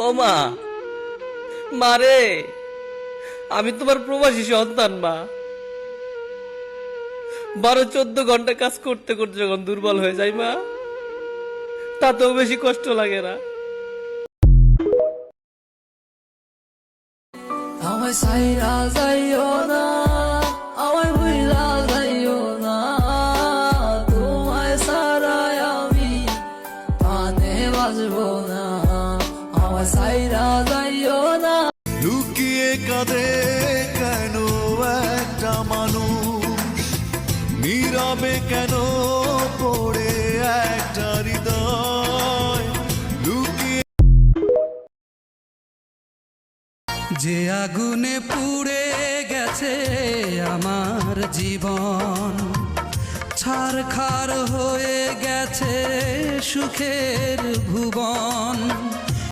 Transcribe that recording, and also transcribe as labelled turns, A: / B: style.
A: ও মা, মারে, আমি তোমার প্রবাসী সন্তান মা। 12-14 ঘন্টা কাজ করতে করতে যখন দুর্বল হয়ে যায় মা, তাতেও বেশি কষ্ট লাগে না।
B: আমায় সাইরা যাইও না, আমায় ভুইলা যাইও না, তোমায় সারায় আমি পানে বাজবো না। আমায় সাইরা যাইও না।
C: লুকিয়ে কাঁদে কেন একটা মানুষ, নীরবে কেন পড়ে একটা হৃদয় লুকিয়ে।
D: যে আগুনে পুড়ে গেছে আমার জীবন, ছারখার হয়ে গেছে সুখের ভুবন।